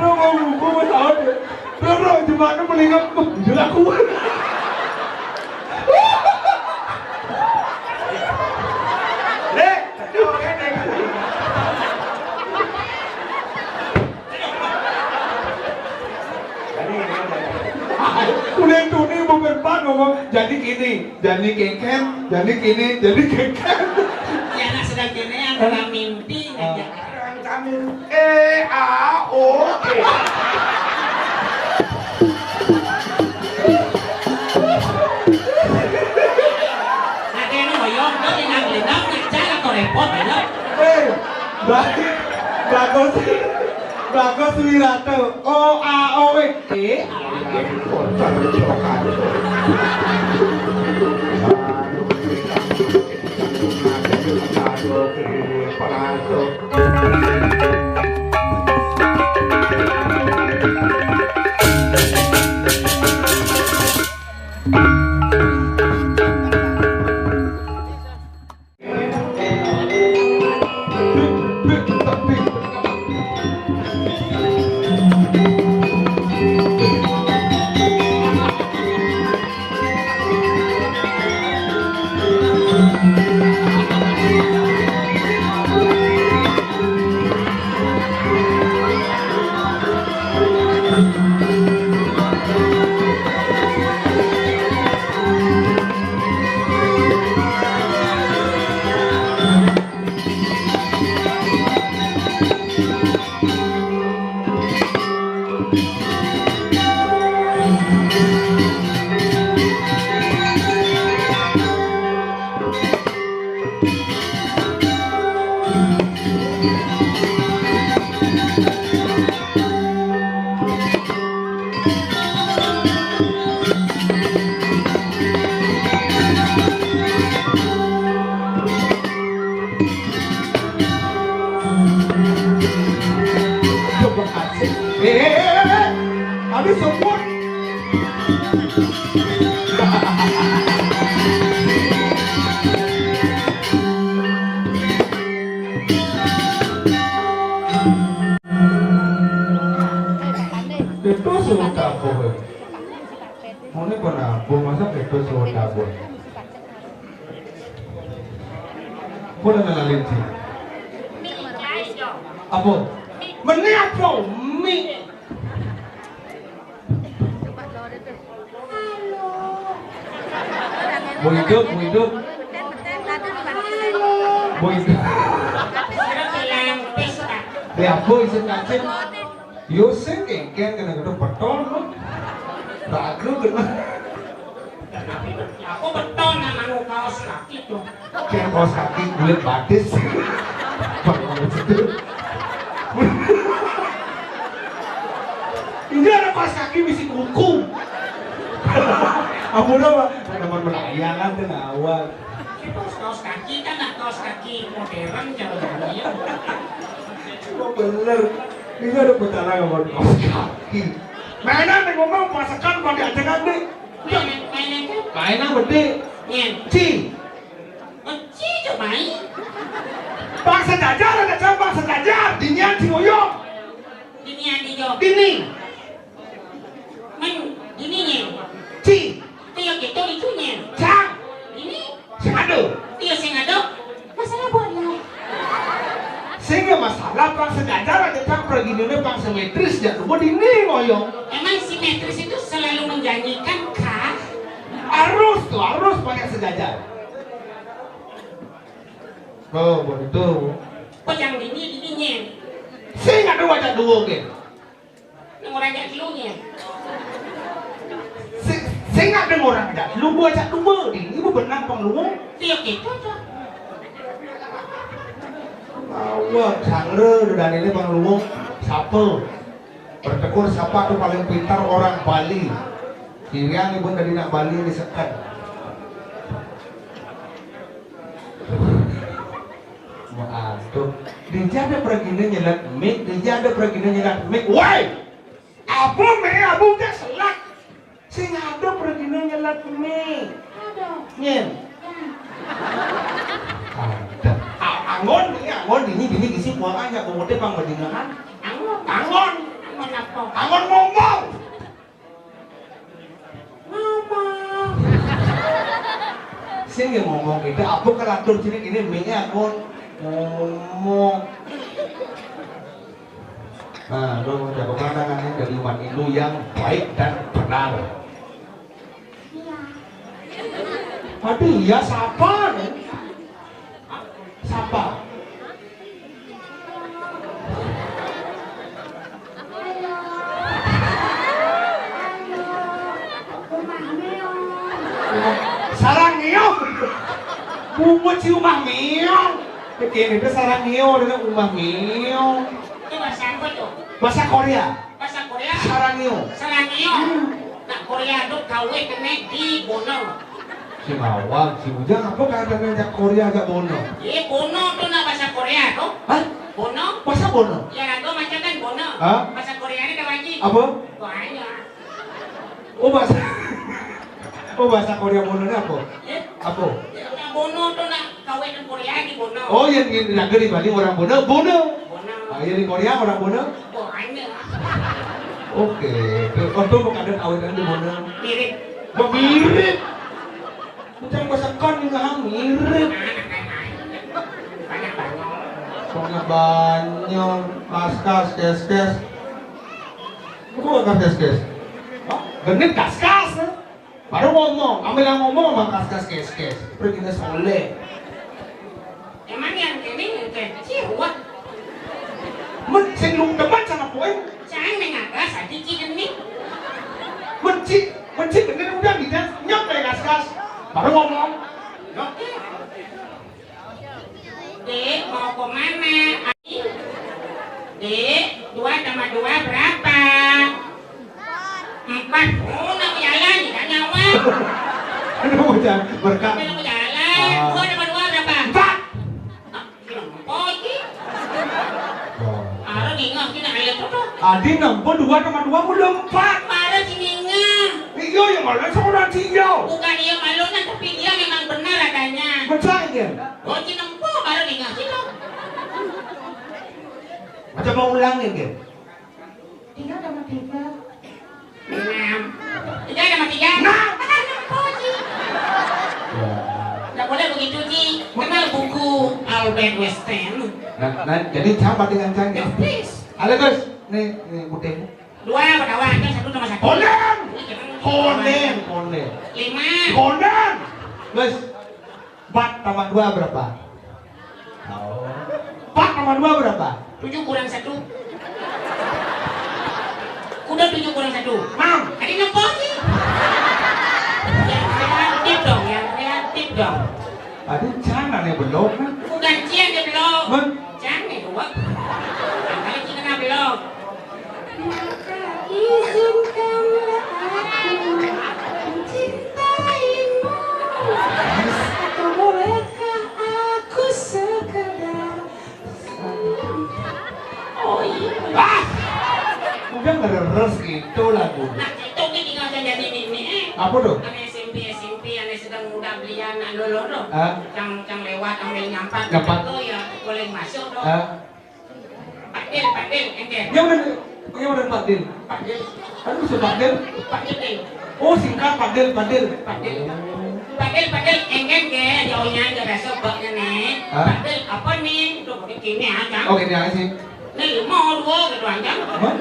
Bro mau tahu deh. Bro cuma kan mendingan jelas aku. Lek, coba kan. Udah tuh nih mau berpan ngomong jadi gini, jadi kengken, jadi gini, jadi kengken. Ya anak sedang kene antara mimpi aja. Kami E-A-O-E. Nah kene moyong tuh linang-linang ngajar atau repot aja. Berarti Bagus Wirata O-A-O-E. Habis sebut. Itu suruh tabur. Mana kenapa masa itu suruh tabur? Boleh ngenalin sih. Apa? Meni apa? Mie. Mau hidup. Apa isi kacang? Yo sing kengken kena gedung beton lo. Bagus kena. Aku beton nama nu kaos kaki tuh. Kayak kaos kaki kulit batis. Enggak ada kaos kaki bisi kuku. Aku nama melayangan tuh awal. Itu kaos kaki kan kaos kaki modern jalan-jalannya. Oh bener. Ini ada bencana ngomong kaos kaki. Mainan nih ngomong masakan mau diajakan deh. Mainan gede. Ci. Ci coba main. Bangsa jajar ada cara bangsa jajar. Dinian Ciwoyong. Dini. Men dininya. Ci. Tiyo gitu itunya. Cang. Ini. Singado. Tiyo singado. Masalah bola. Sehingga masalah bangsa jajar ada cara pergi dunia bangsa metris jatuh. Buat ini ngoyong. Emang simetris itu selalu menjanjikan kah? Harus pakai sejajar. Oh, betul. Kok yang dininya? Saya nggak ada wajah dua kan? Yang orang yang kilunya. Saya nggak ada orang ada. Lu wajah dua ini benar penglung. Tiyo gitu tuh. Awak sangre dan ini penglung siapa? Bertekur siapa tuh paling pintar orang Bali. Kirian ibu tadi nak Bali disekat. Waduh, dia ada perginya nyelat mic, dia ada perginya nyelat mic. Woi, apa me abu dia selak? Sing ada perginya nyelat mic. Ada. Nyen. Ada. Angon ini gisi buang aja kemudian bang berdingan. Angon. Angon. Angon Apa? Angon ngomong. Ngomong. Sing yang ngomong kita apa keratur sini gini minyak aku ngomong. Nah, lo jago pandangannya dari umat Hindu yang baik dan benar. Aduh, ya siapa nih? Siapa? Sarang ngeong. Bunga si umah meong. Begini itu sarang ngeong dengan umah meong. Itu bahasa apa tuh? Bahasa Korea. Bahasa Korea? Sarang ngeong. Sarangio. Nah Korea tuh kawin kena di Bono. Si Mawang, si Ujang apa kadang-kadang Korea agak Bono? Iya Bono tuh nah bahasa Korea tuh. Hah? Bono? Bahasa Bono? Ya aku macam kan Bono. Hah? Bahasa Korea ini kawan lagi. Apa? Banyak. Oh bahasa Oh bahasa Korea Bono ini apa? Ya. Apa? Nah Bono tuh nah kawin Korea di Bono. Oh yang di negeri Bali orang Bono, Bono. Bono. Ah, yang di Korea orang Bono? Banyak. Oke, untuk bukan kawinan di Bono. Mirip. Mirip. Macam bahasa kon juga mirip. Banyak banyak. Soalnya banyak kaskas, kes. Kok gak kes? Genit kaskas. Baru ngomong, ambil yang ngomong sama kaskas, kes. Pergi ke soleh. Emang yang ini kecil wah. Men, sing lung depan sama kowe. Jangan mengagas hati ini. Menci genit udah bisa nyok kayak kaskas. Baru ngomong. Oke. Dek mau kemana? Dek, 2 tambah 2 berapa? 4. Oh, nak jalan tidak nyawa. Aduh, jangan berkah. Nak jalan. 2 tambah 2 berapa? 4. Oh, ini. Arah ngingah kita ayat tu. Adi nampak 2 tambah 2 belum 4. Arah ngingah. Iya yang malah seorang cio. Bukan dia malunya tapi dia memang benar adanya. Macam ni. Oh, cinempo baru ngingah kita. Macam mau ulangin ke? 3 tambah 3. 6. 3 tambah 3. 6. Tidak boleh begitu Ji. Kenal buku Albert Einstein. Nah, jadi sama dengan canggih. Please. Halo guys, nih putih. 2 berkawan, 1 tambah 1. Konen. 5. Konen. Guys, 4 tambah 2 berapa? 4 tambah 2 berapa? 7 kurang 1. Kuda 7 kurang 1. 6. Tadi nempo sih. Yang kreatif dong, yang kreatif dong. Tadi jangan ya belum kan? Bukan cian dia belum. Men. Jangan dua. Kali kita belum. Izinkanlah aku mencintaimu. Atau bolehkah aku sekedar oh iya. Ah! Udah ngeres gitu lagu. Nah itu kita tinggal jadi ini. Apa tuh? Ane SMP ane sedang muda belian lolo yang lewat ambil nyampak itu ya boleh masuk dong. Padil ente. Yang udah Padil. Padil. Aduh si Padil. Padil. Oh singkat Padil. Padil engen ke jauhnya ke besok baknya nih. Padil apa nih? Tuh begini aja. Oh gini aja sih. Nih mau 2 gitu aja.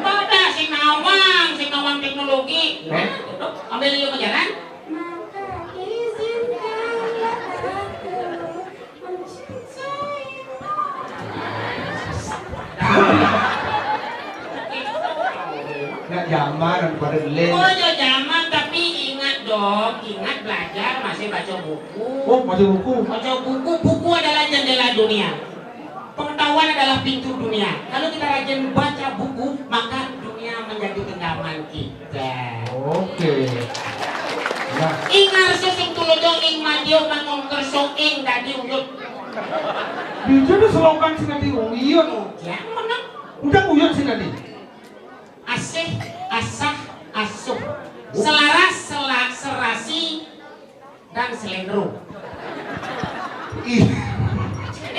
Ada si nawang teknologi. Ambil yuk jalan. Nggak zaman pada lens. Oh ya zaman tapi ingat dong, ingat belajar masih baca buku. Oh masih buku. Baca buku adalah jendela dunia. Pengetahuan adalah pintu dunia. Kalau kita rajin baca buku, maka dunia menjadi genggaman kita. Oke. Nah, Ingar susung tulodong ing madio mangong kersong ing dadi uyut. bisa tuh slogan sih nanti uyun. Ya menang. Udah uyun sih nanti. Asih, asah, asuh. Selaras, serasi, dan selendro.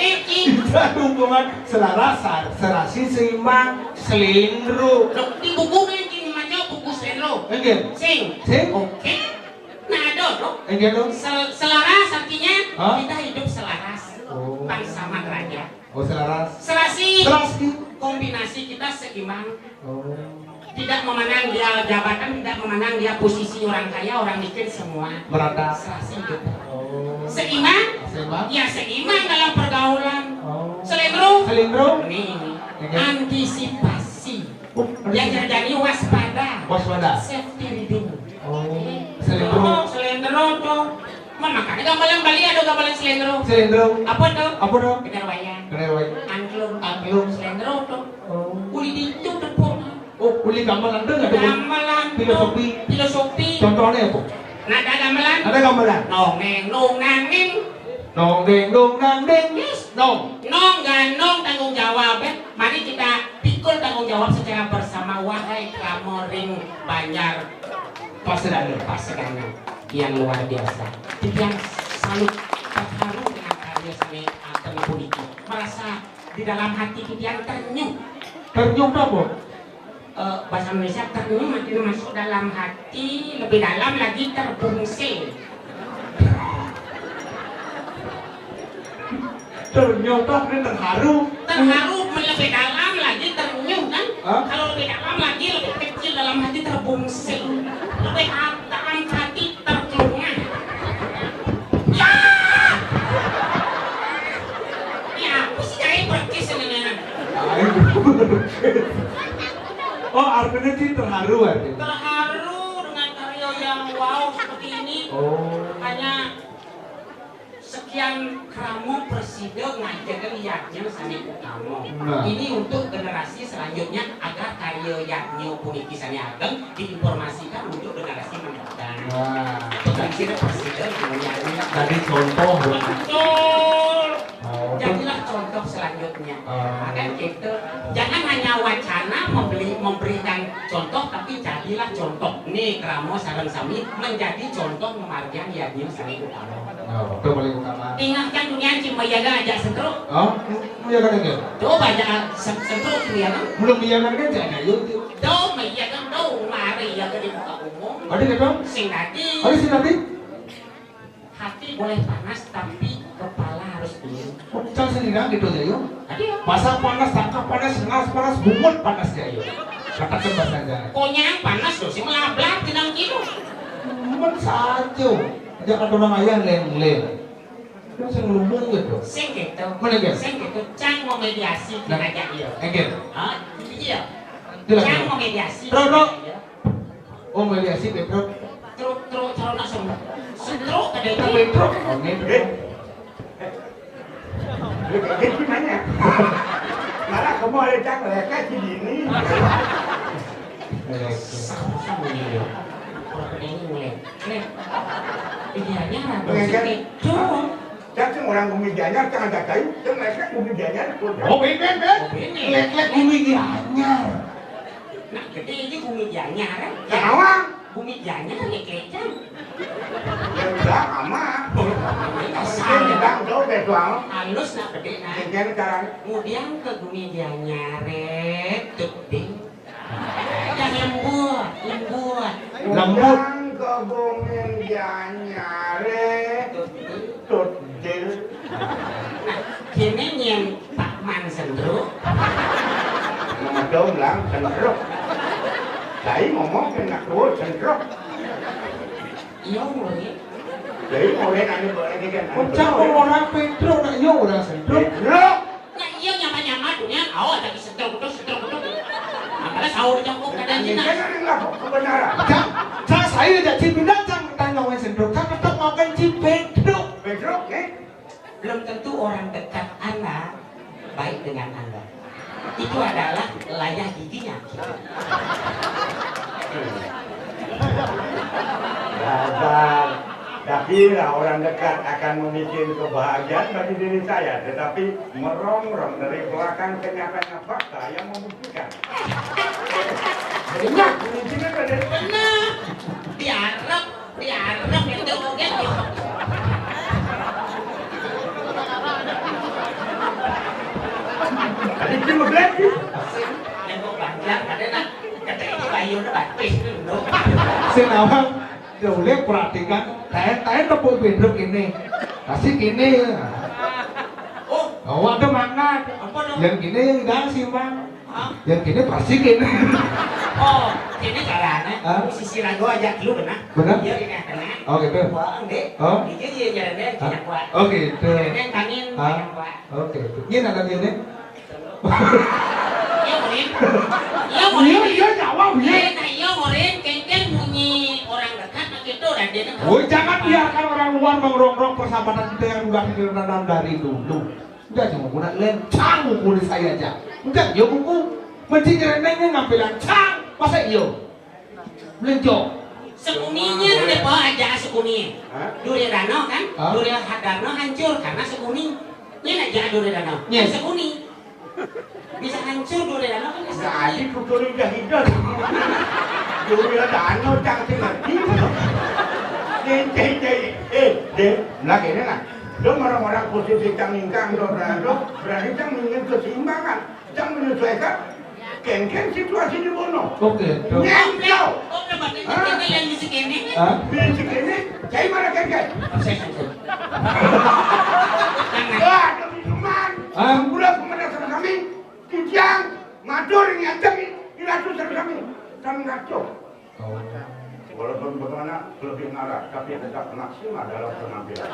Bisa hubungan selaras, serasi, seimbang, Selindro. Loh, di buku ini macam buku selendro. Enggak. Sing. Sing. Oke. Nah, ada dong. Enggak dong. Selaras artinya Hah? kita hidup selaras. Oh. Bangsa derajat. Oh, selaras. Serasi. Serasi. Kombinasi kita seimbang. Oh. Tidak memandang dia jabatan, tidak memandang dia posisi orang kaya, orang miskin, semua Merata. serasi hidup. Oh. Seimbang? Seimbang. Ya seimbang dalam pergaulan. Oh. Selendro? Selindro. Ini Oke. antisipasi. Oh, Yang terjadi waspada. waspada. Safety reading. Oh. Selindro. Oh, selendro tuh. Makanya gambaran Bali ada gambaran selendro. Selindro. Apa tuh? Apa dong? Benar wayang. Kenapa? Angklung. Angklung. Selendro tuh. Oh. Uli itu tepung. Oh, uli gamelan tuh nggak ada Gamelan tuh. filosofi. Filosofi. Contohnya apa? Nada gamelan. Ada gamelan. Nong neng nong nanging. Nong ding dong nang ding. Nong. Nong ganong tanggung jawab. Mari kita pikul tanggung jawab secara bersama. Wahai Klamoring Banjar Pasedana. Pasedana yang luar biasa. Yang salut terharu dengan karya seni Ageng puniki. Merasa di dalam hati kita yang ternyuh. Ternyum apa? Bahasa Indonesia ternyuh makin masuk dalam hati, lebih dalam lagi terbungsil. Ternyum apa? Terharu. Terharu lebih dalam lagi ternyuh kan? Hah? Kalau lebih dalam lagi lebih kecil dalam hati terbungsil. Lebih dalam hati terkelungan. Ya! Ya, aku sih kayak perkis ini. Oh, artinya sih terharu artinya. Terharu dengan karya yang wow seperti ini. Oh. Hanya sekian kramo presiden ngajarin yaknya sani utama. Nah. Ini untuk generasi selanjutnya agar karya yaknya puniki sani ageng diinformasikan untuk generasi mendatang. Nah, Presiden presiden menyanyi. tadi contoh. Betul. Oh. Jadilah contoh selanjutnya. Ah. Kan gitu. Jangan hanya wacana memberikan contoh, tapi jadilah contoh. Nih kramo sareng sami menjadi contoh memargian yaknya sani utama. Oh, itu paling utama. Ingatkan dunia Cimayaga aja sentruk. Oh, menjaga kan? Tuh banyak sentruk Cimayaga. Belum menjaga kan jangan yuk. Tuh Mayaga tuh mari ya di muka umum. Ada gitu? Sing tadi Ada sih nanti. hati boleh panas tapi kepala harus dingin. Jangan sendirian gitu ya yuk. Tadi ya. Pasang panas, tangkap panas, sengas panas, bungut panas ya yuk. Katakan bahasa aja. Konyang panas tuh si melabrak tinang kilo. Cuman saja. Jangan orang ayah leng-leng. Itu saya ngelumung gitu. Sing gitu. Mana gitu? Sing gitu. Cang mau mediasi Nah. aja iya. Engger. Hah? Iya. Jelas. Cang mau mediasi. Bro. Iya. Oh, mediasi Petro. Truk calon langsung. Setruk ada Kita itu. Petro. Oh, ini. Gimana? Malah kamu ada cak mereka segini. Sama ini. Ini mulai. Idealnya ragu Mengenai- itu. Cak cuma orang bumi janyar, cak ada kayu, cak mereka bumi janyar. Oh, ben. Lek-lek bumi gianyar. Nah, gede ini bumi janyar kan? Cak awang, Bumi janyar ya kecam. ya udah ama. Saya bilang jauh betul. Halus nak gede nah. Kemudian sekarang Kemudian ke bumi janyar gede. Yang lembut. Lembut. ke bumi janyar, tudil. Nah, kini nyen Pak Man sendro. Ngomong bilang cenderung. Saya ngomong kena tua cenderung. Iya mulai. Jadi mulai nanti boleh kan? Ucap orang Petro nak yo orang sendiri. Cenderung. Nah iya nyama dunia. Awak lagi sendro betul. Apalagi sahur jangkuk kadang Ini cina. kan enggak kebenaran. Cak saya jadi pindah cak tanya orang sendiri. Cak tetap makan cip Petro. Bedrock, Belum tentu orang dekat Anda baik dengan Anda. Itu adalah layar giginya. Dasar. Tapi orang dekat akan memikir kebahagiaan bagi diri saya, tetapi merongrong dari belakang kenyataan fakta yang membuktikan. Benar, ini pada Benar. Diarep itu kan. Tadi cuma belakang. Yang ayo udah batis dulu. Senawang boleh perhatikan tahan tepuk bedruk ini kasih gini oh ada makna Apa dong? yang gini yang enggak sih bang Hah? yang gini pasti gini Oh, ini caranya. Hah? Sisi ragu aja dulu benar. Benar? Iya ini kena. oh gitu Wah, enggak. Oh. Iya iya jalannya Hah? banyak kuat. oh gitu Jalannya kanin ah banyak kuat. oke ini ada gini Iya morin. Iya iya morin. iya jawab Iya, iya nah iya morin. Kengkeng bunyi orang dekat begitu dan dia kan. Woi jangan biarkan orang luar mengerongrong persahabatan kita yang udah ditanam dari dulu. Udah cuma guna lencang mukul saya aja. Udah yo buku mesti nyerenengnya ngambilan cang masa iyo lencok. Sekuninya udah bawa aja sekuninya. Hah? Duri Rano kan? Hah? Duri Hadarno hancur karena sekuni. Ini aja Duri Rano. Yes. Sekuni. Bisa hancur Duri Rano kan bisa Jadi kukurin jahidan. Julia Dano cang ngerti. Deh, lagi ini nah. Lo orang-orang posisi cang ingkang lo berarti cang ingin keseimbangan, cang menyesuaikan. Kengkeng situasi di bono. Oke. tuh. Nyengkau. Oh, berarti kita yang di sini. Hah? Bisik ini, cai mana kengkeng? Saya hancur. Wah, demi teman. Hah? Udah pemanasan kami, kijang, madur ini aja ini ratus kami. Kan ngaco. Oh. Walaupun bagaimana lebih ngarah, tapi tetap maksimal dalam penampilan.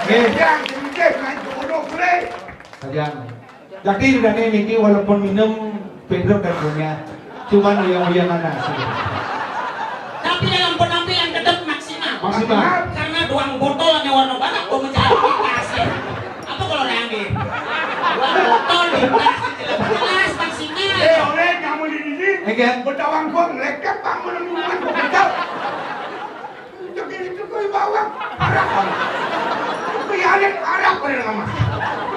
Nih, Yang sedikit main bodoh boleh. sayang. Jadi udah nih Niki walaupun minum bedruk dan punya, cuman uyang-uyangan nasi. Tapi dalam penampilan tetap maksimal. Maksimal. Karena doang botol hanya warna banget kok mencari kasih. Apa kalau ambil? Doang botol dikasih jelas maksimal. Oleh kamu di sini, Egen. bertawang kau melekat kamu minuman kau kacau. Untuk ini tuh kau bawa arah kamu. Kau yang arah kau yang lama.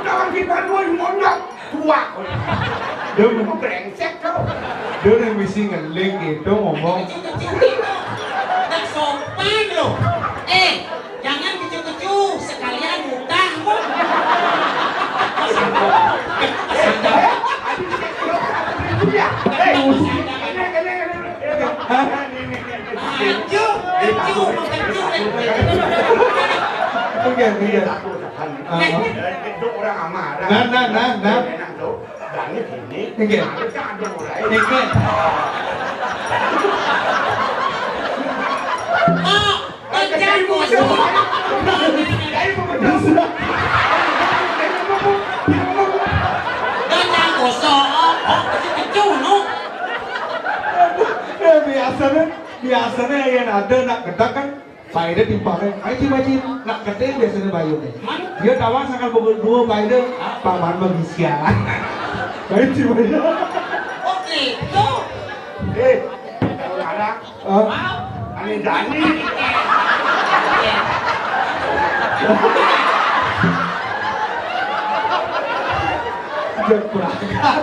Bertawang kita dua mondok tua. Dia Kau brengsek kau. dia udah mesti ngeling gitu ngomong. Kecil-kecil gitu. Tak sopan loh. Jangan kecil-kecil sekalian mudah kok. Oke, iya. Itu orang amarah. Nah. Dan ini, Oke. mereka ada mulai. Oke. Oh, jangan gosok. Dari pemedus. Jangan gosok. Oh, kecil-kecil no. Biasanya yang ada nak gedak kan Paida timpalnya, macam nak gede biasanya bayu nih. Dia tawang sangat berdua Paida, paman magisia. Baik sih Paida. Oke, tuh. Anak, Wow. ani Dani. Dia berangkat.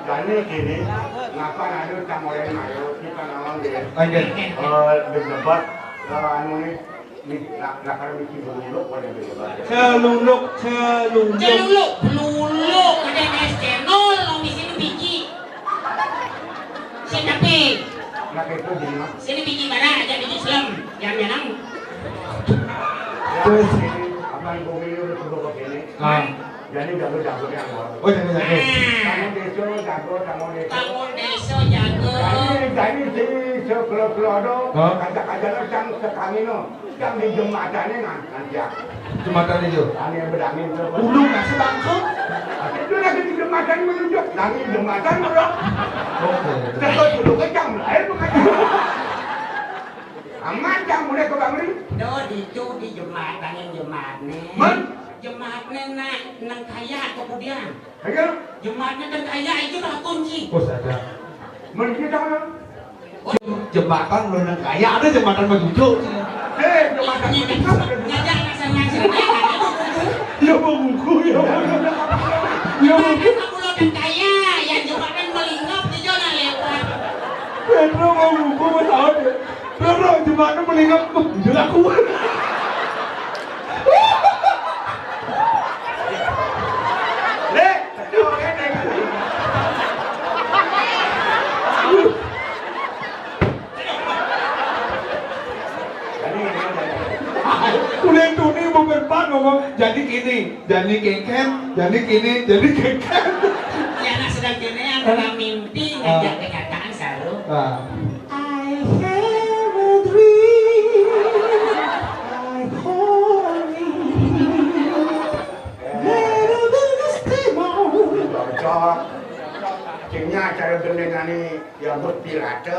Dani gini, ngapa ada camoren ayo kita nawang dia. Lanjut. Berdebat, anu ini, nakar misi beruluk pada berdebat. Celuluk. Celuluk, peluluk, ada channel, long di sini biji. Sini tapi, Nak itu di mana? sini biji mana aja biji Islam, yang menang. Terus. Apa yang bumi itu sudah begini? Jadi jago-jago yang baru. Oh jangan. Kamu desa jago, kamu desa. Kamu desa jago. Jadi si sekelo-kelo kacak-kacaknya yang sekamino, yang di jembatannya nanti. Jembatan itu. Kami yang berangin tu. Ulu nasi bangkok. Itu lagi di jembatan menunjuk, nanti jembatan bro. Oke. Terus dulu kecam lahir bukan. Aman jam mulai ke Bangli. Do di jembatan yang jembatan. Man. Jembatan nang kaya kemudian. Ayo, Jembatan dan kaya itu dah kunci. Oh ada. menuju sana. Jembatan lu nang kaya ada jembatan menuju. Jembatan Ini menunjuk. ngajak ngasih Ya buku ya. Ya buku. Kamu lo dan kaya, yang jembatan melingap di zona lewat. Pedro mau buku tahu deh. Pedro jembatan melingap juga aku. Le, itu kan jadi gini, jadi kengken, jadi gini, jadi kengken. Ya anak sedang kene antara mimpi ngajak kenyataan selalu. Nah. I have a dream, I hold Cocok. Cengnya cara gendengani yang berpirate.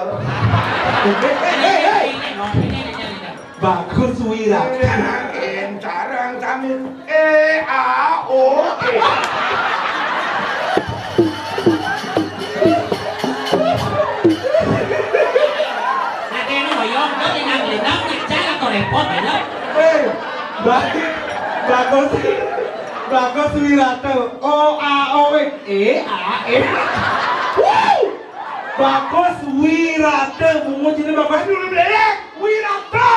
Bagus Wira. Kenangin carang kami A O E. Bagus Wirate. O A O E A E. Bagus Wirate. Bungu sini bagus dulu belek. Wirate.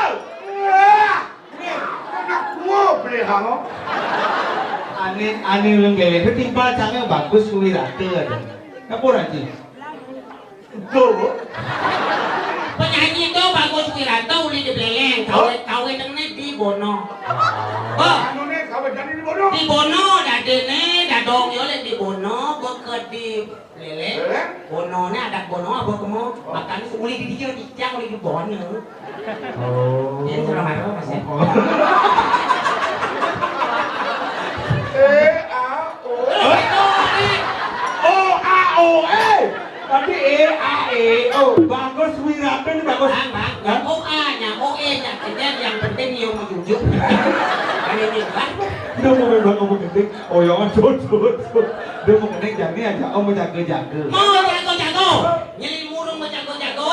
Anakmu beli kamu. Ani ulung gawe itu timpal canggih bagus Wirate ada. Kapur aja. Tuh. Penyanyi itu bagus Wirate uli di Beleng, kawin tengene di Bono. Oh, Anu nih kau jadi di bodoh. di Bono dadene dadong yo le di Bono, beket di Beleng. Bono nya ada Bono apa kamu makan uli di dia di jang uli di Bono. Oh. Jadi sudah marah Mas ya. A O. O A O E. Tapi E A E O. Bagus Wirate ini bagus. Bang, O A-nya, O E-nya, kemudian yang penting yo menjunjung. Ini nih, Bang. Dia mau bilang kamu gendeng. Oh ya kan jujur. Dia mau gendeng jadi aja. Oh mau jaga-jaga. Mau jago-jago. Nyelin murung mau jago-jago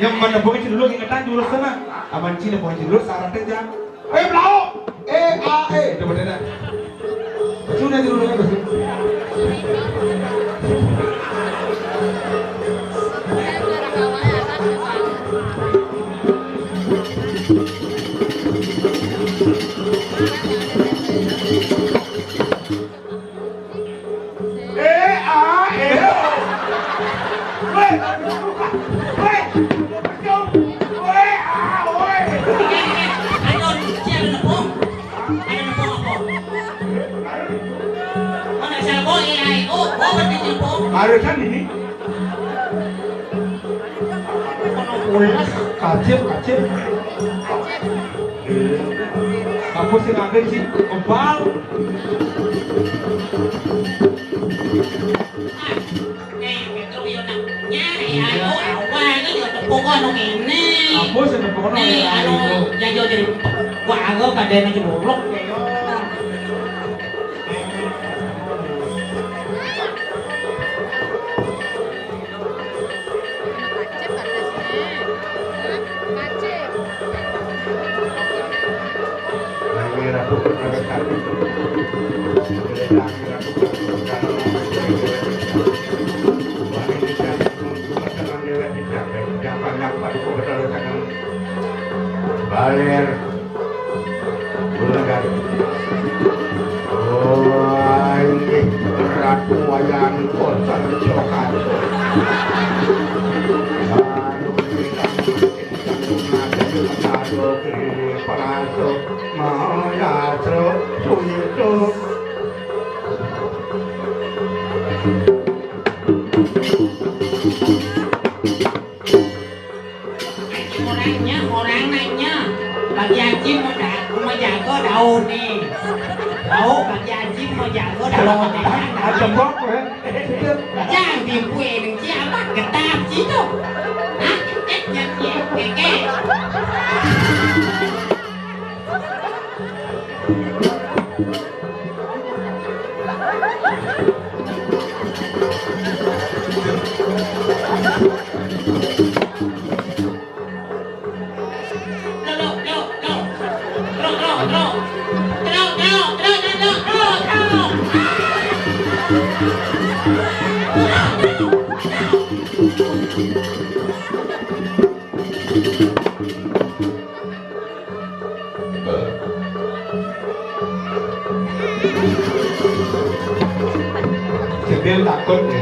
Yang mana pokoknya dulu ingetan dulu sana. Aman Cina pokoknya dulu syaratnya jangan. Ayo belau. E A E. Coba deh. Sudah dulu ya bos. Harusnya ini. Kacip. Kamu sih ngapain sih? Kembal. Kamu sih tepung yang jauh dari warga kadang aja bolong. Baler Bulagar. Oh, ini ratu wayang kota cokan. Orang nanya bagi Haji mau jago daun nih, tahu bagi Haji mau jago daun nih, jembok ya. jangan dimpuin siapa getap situ, ah keke. Jadi takut ya.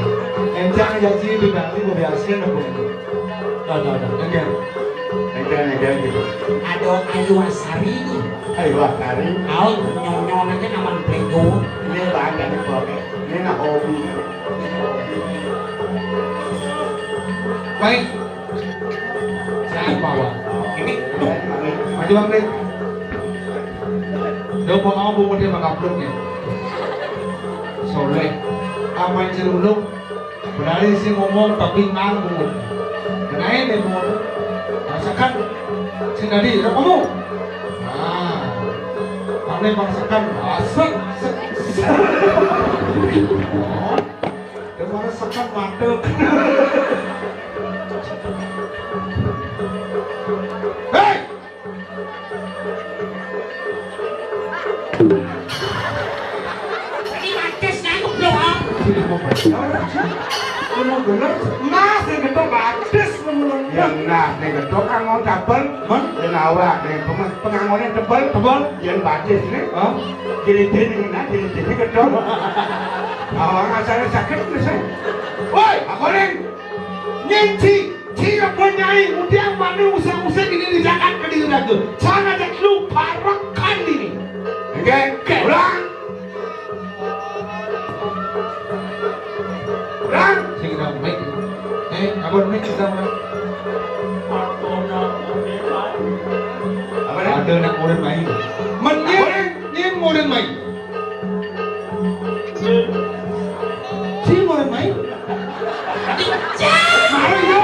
Encang aja sih di nanti mau dihasilin apa? Oke. Edan gitu. Ada Ayu Asari. Ayo Asari. Kau nyonya aja nama Plego. Ini bangga nih pakai. Ini nak hobi. Baik. Saya bawa. Ini Maju Bang Rin. Đâu có áo bung dia bakal upload ya. Soleh. Apa yang ceruluk? Berani sih ngomong tapi nganggur. Kenain deh mau. Rasakan. Sing tadi udah ngomong. Nah. Pandai merasakan. Asik. Oh. Dia merasakan mantep. Hei! Ini mates na aku belum. Sini mau bener. Mas yang gitu bagus menurut. Yang nah, nih gedok kan mau double, dan awak nih pengangonnya tebal, yang bacis nih, jadi ini gedok. Awak asalnya sakit nih saya. Woi, aku nih, Nyinci, tidak punyai, udah mana usah-usah ini di Jakarta di Jakarta. Jangan ada lu parakan ini. oke, ulang. Ulang. Sing dah baik. Abang baik kita mana? Apa nih? Ada nak murid main. Menyen murid main. Si murid main. Mario,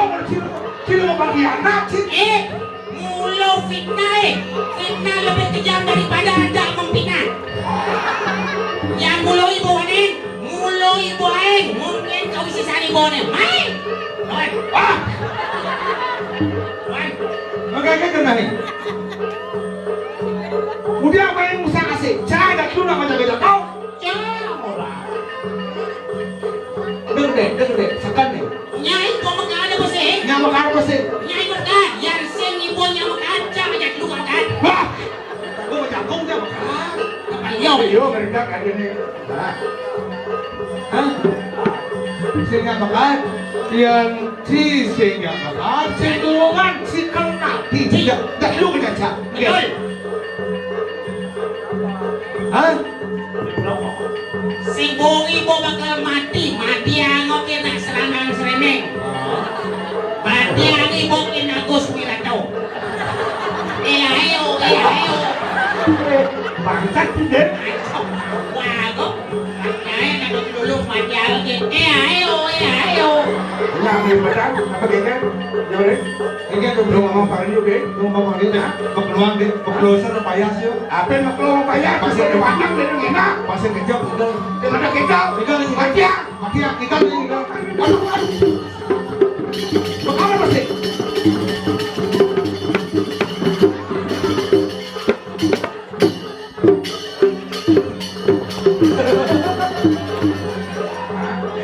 si mau bagi anak si. Mulu fitnah Fitnah lebih kejam daripada anda memfitnah. Yang mulu ibu aning, mulu ibu aing, mungkin kau isi sani bonem. Main. Wah. Makanya kena ni. Udah apa yang usah kasih? Jangan ada lu nama jaga kau. Jangan orang. Dengar deh, sekan deh. Nyai kau makanya bersih. Nyama kau bersih. Nyai berkat, yang sing ibu yang makan, jangan ajak lu makan. Wah, gua macam kau dia makan. Kapal Yo, mereka ada nih. Nah, Hah? Sehingga makan yang si sehingga makan si tuangan si kena tidak lu kena cak. Betul. Hah? Si bong ibu bakal mati ang oke nak serangan seremeng. Mati ang ibu kena Gus Wiratau. Ayo. bangsat sih deh. Wah kok. Nyai nak dulu mati ang ayo. Nyampe badan, apa kayaknya? Jauh Ini kan Lu ngomong Pak Rio, oke? Lu ngomong dia dah, kepeluang dia, kepeluasan payah sih. Apa yang mau bayar? Pasir di padang dari mana? Pasir kejap itu. Di mana kita? Mati ya? Mati ya, kita ni. Aduh. Bagaimana masih?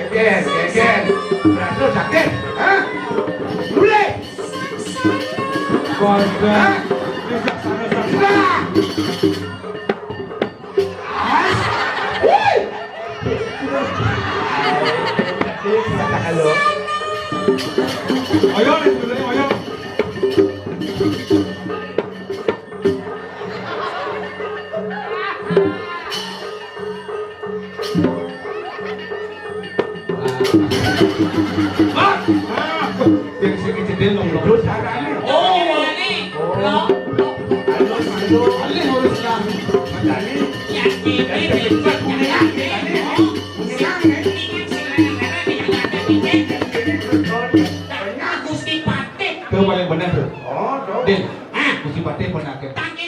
Gegen. Berarti sakit, hah? Boleh? Keluarga. Sudah. Halo. Ayo ni dulu ayo. Yang sikit dia dong. Terus caranya. Oh, ini. Lo. Alih harus lang. Madali. Yakin ini cepat yakin. Menyenang ya. Gusti Patih. Itu paling benar tuh. Oh, dong. Din, Gusti Patih pernah ke. Tak